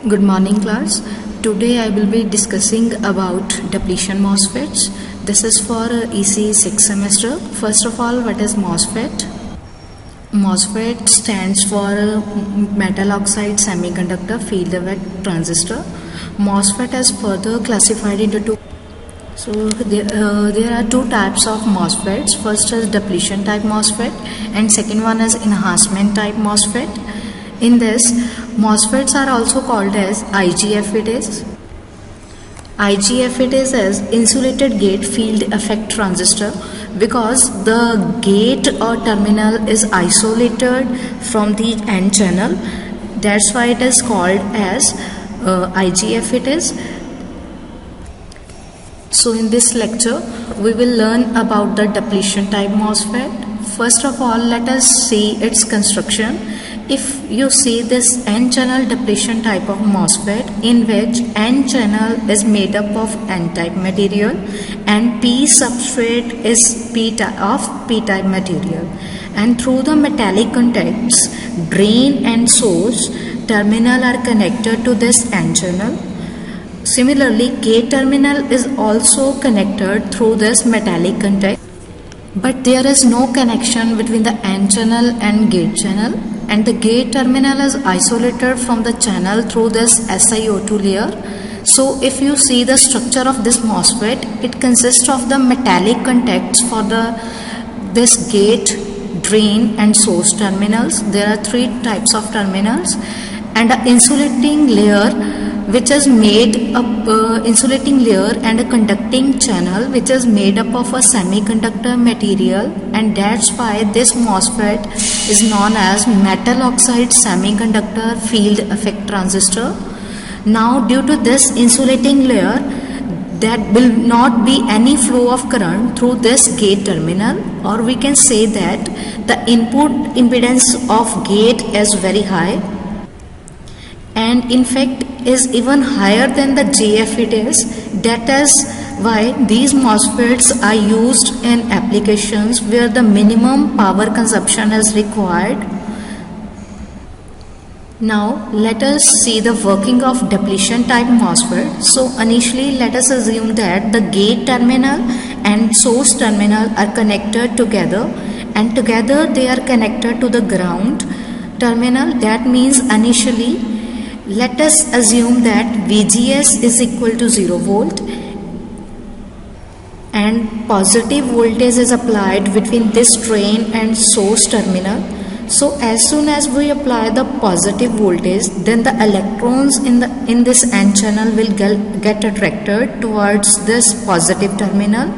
Good morning class. Today I will be discussing about depletion MOSFETs. This is for EC 6th semester. First of all, what is MOSFET? MOSFET stands for metal oxide semiconductor field effect transistor. MOSFET is further classified into two. So there are two types of MOSFETs. First is depletion type MOSFET and second one is enhancement type MOSFET. In this, MOSFETs are also called as IGF. IGF as insulated gate field effect transistor because the gate or terminal is isolated from the N channel. That's why it is called as IGF. So in this lecture, we will learn about the depletion type MOSFET. First of all, let us see its construction. If you see this N-channel depletion type of MOSFET, in which N-channel is made up of N-type material and P substrate is P-type material, and through the metallic contacts, drain and source terminal are connected to this N-channel. Similarly, gate terminal is also connected through this metallic contact, but there is no connection between the N channel and gate channel, and the gate terminal is isolated from the channel through this SiO2 layer. So if you see the structure of this MOSFET, it consists of the metallic contacts for this gate, drain and source terminals. There are three types of terminals, and an insulating layer which is made up insulating layer and a conducting channel which is made up of a semiconductor material, and that's why this MOSFET is known as metal oxide semiconductor field effect transistor. Now due to this insulating layer, there will not be any flow of current through this gate terminal, or we can say that the input impedance of gate is very high, and in fact is even higher than the GF. That is why these MOSFETs are used in applications where the minimum power consumption is required. Now let us see the working of depletion type MOSFET. So initially let us assume that the gate terminal and source terminal are connected together, and together they are connected to the ground terminal. That means initially let us assume that VGS is equal to 0 volt and positive voltage is applied between this drain and source terminal. So as soon as we apply the positive voltage, then the electrons in this N channel will get attracted towards this positive terminal.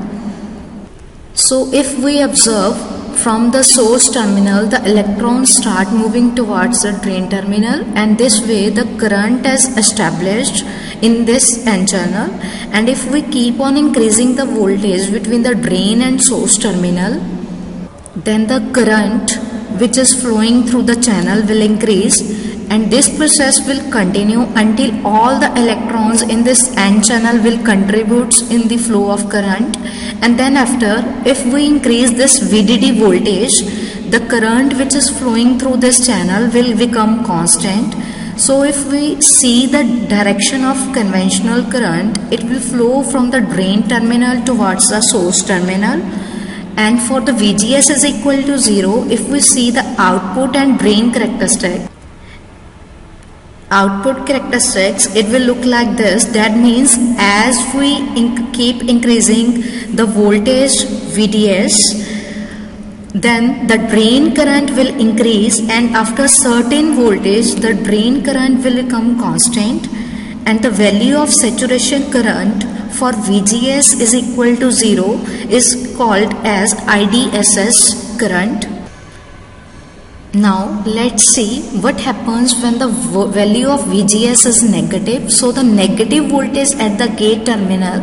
So if we observe from the source terminal, the electrons start moving towards the drain terminal, and this way the current is established in this N channel. And if we keep on increasing the voltage between the drain and source terminal, then the current which is flowing through the channel will increase, and this process will continue until all the electrons in this N channel will contribute in the flow of current. And then after, if we increase this VDD voltage, the current which is flowing through this channel will become constant. So if we see the direction of conventional current, it will flow from the drain terminal towards the source terminal. And for the VGS is equal to 0, if we see the output and drain characteristics, it will look like this. That means as we keep increasing the voltage VDS, then the drain current will increase, and after certain voltage the drain current will become constant, and the value of saturation current for VGS is equal to 0 is called as IDSS current. Now let's see what happens when the value of VGS is negative. So the negative voltage at the gate terminal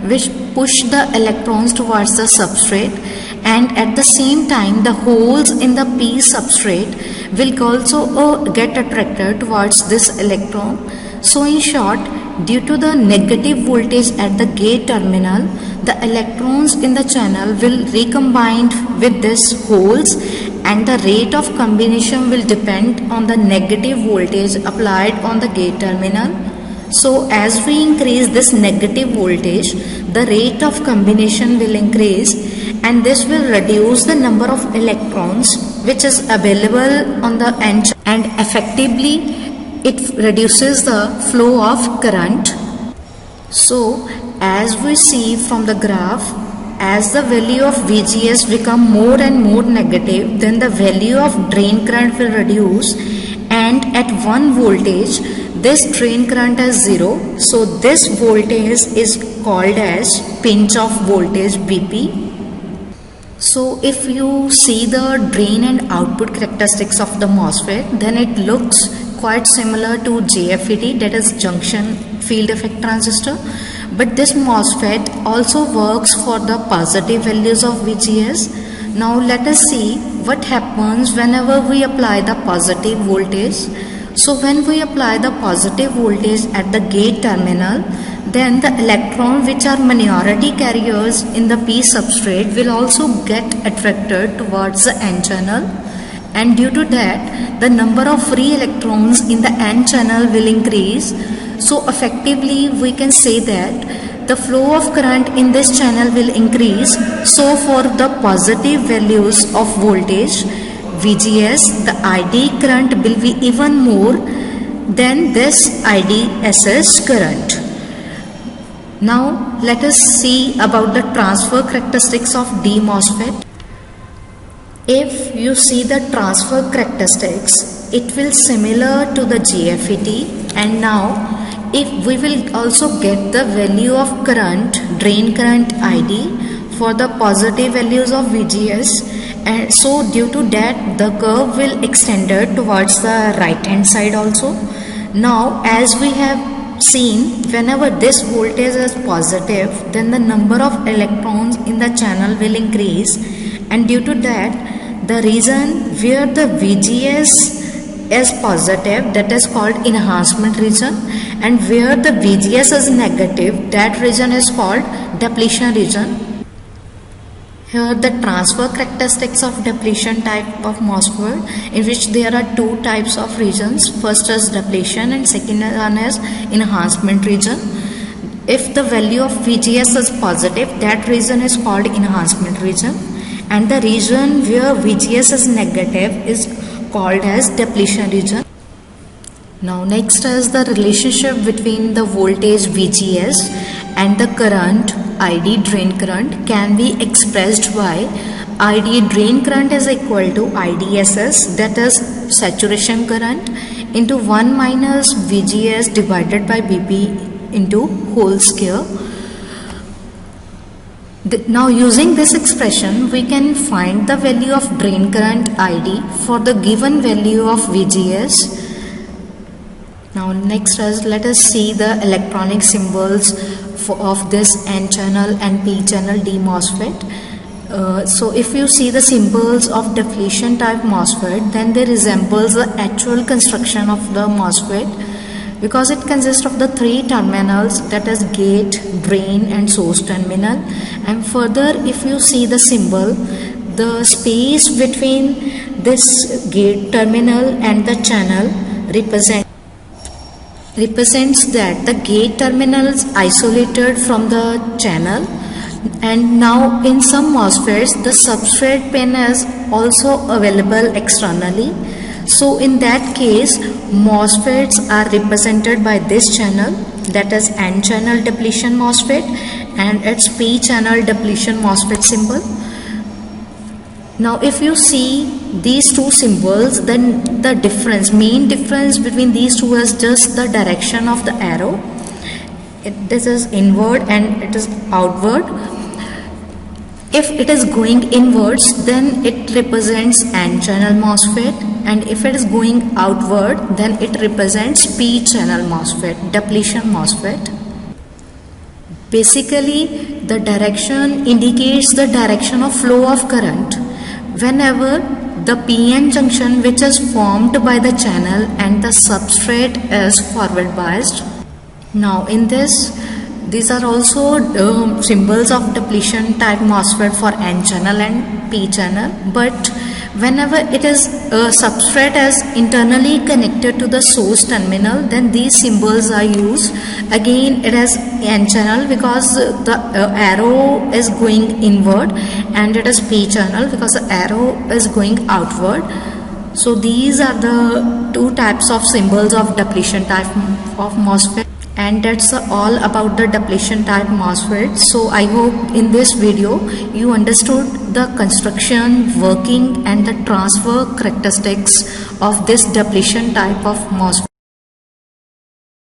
which push the electrons towards the substrate, and at the same time the holes in the P substrate will also get attracted towards this electron. So in short, due to the negative voltage at the gate terminal, the electrons in the channel will recombine with these holes, and the rate of combination will depend on the negative voltage applied on the gate terminal. So as we increase this negative voltage, the rate of combination will increase, and this will reduce the number of electrons which is available on the N channel, and effectively it reduces the flow of current. So as we see from the graph, as the value of VGS become more and more negative, then the value of drain current will reduce, and at 1 voltage this drain current is 0. So this voltage is called as pinch off voltage BP. So if you see the drain and output characteristics of the MOSFET, then it looks quite similar to JFET, that is junction field effect transistor. But this MOSFET also works for the positive values of VGS. Now let us see what happens whenever we apply the positive voltage. So when we apply the positive voltage at the gate terminal, then the electron which are minority carriers in the P substrate will also get attracted towards the N channel, and due to that the number of free electrons in the N channel will increase. So effectively we can say that the flow of current in this channel will increase. So for the positive values of voltage VGS, the ID current will be even more than this IDSS current. Now let us see about the transfer characteristics of D MOSFET. If you see the transfer characteristics, it will similar to the JFET, and now if we will also get the value of current, drain current ID for the positive values of VGS, and so due to that the curve will extend towards the right hand side also. Now as we have seen, whenever this voltage is positive, then the number of electrons in the channel will increase, and due to that the region where the VGS is positive, that is called enhancement region, and where the VGS is negative, that region is called depletion region. Here the transfer characteristics of depletion type of MOSFET, in which there are two types of regions. First is depletion and second one is enhancement region. If the value of VGS is positive, that region is called enhancement region, and the region where VGS is negative is called as depletion region. Now next is the relationship between the voltage VGS and the current ID drain current can be expressed by ID drain current is equal to IDSS, that is saturation current, into 1 minus VGS divided by BP into whole square. Now using this expression we can find the value of drain current ID for the given value of VGS. Now next is, let us see the electronic symbols of this N channel and P channel D MOSFET. So if you see the symbols of depletion type MOSFET, then they resembles the actual construction of the MOSFET, because it consists of the three terminals, that is gate, drain and source terminal. And further if you see the symbol, the space between this gate terminal and the channel represents that the gate terminal is isolated from the channel, and now in some MOSFETs the substrate pin is also available externally. So in that case MOSFETs are represented by this channel, that is N channel depletion MOSFET, and its P channel depletion MOSFET symbol. Now if you see these two symbols, then the main difference between these two is just the direction of the arrow. This is inward and it is outward. If it is going inwards, then it represents N channel MOSFET, and if it is going outward, then it represents P channel MOSFET, depletion MOSFET. Basically the direction indicates the direction of flow of current whenever the PN junction which is formed by the channel and the substrate is forward biased. Now in this, these are also symbols of depletion type MOSFET for N channel and P channel, but Whenever it is substrate is internally connected to the source terminal, then these symbols are used. Again, it is n channel because the arrow is going inward, and it is p channel because the arrow is going outward. So these are the two types of symbols of depletion type of MOSFET. And that's all about the depletion type MOSFET. So I hope in this video you understood the construction, working and the transfer characteristics of this depletion type of MOSFET.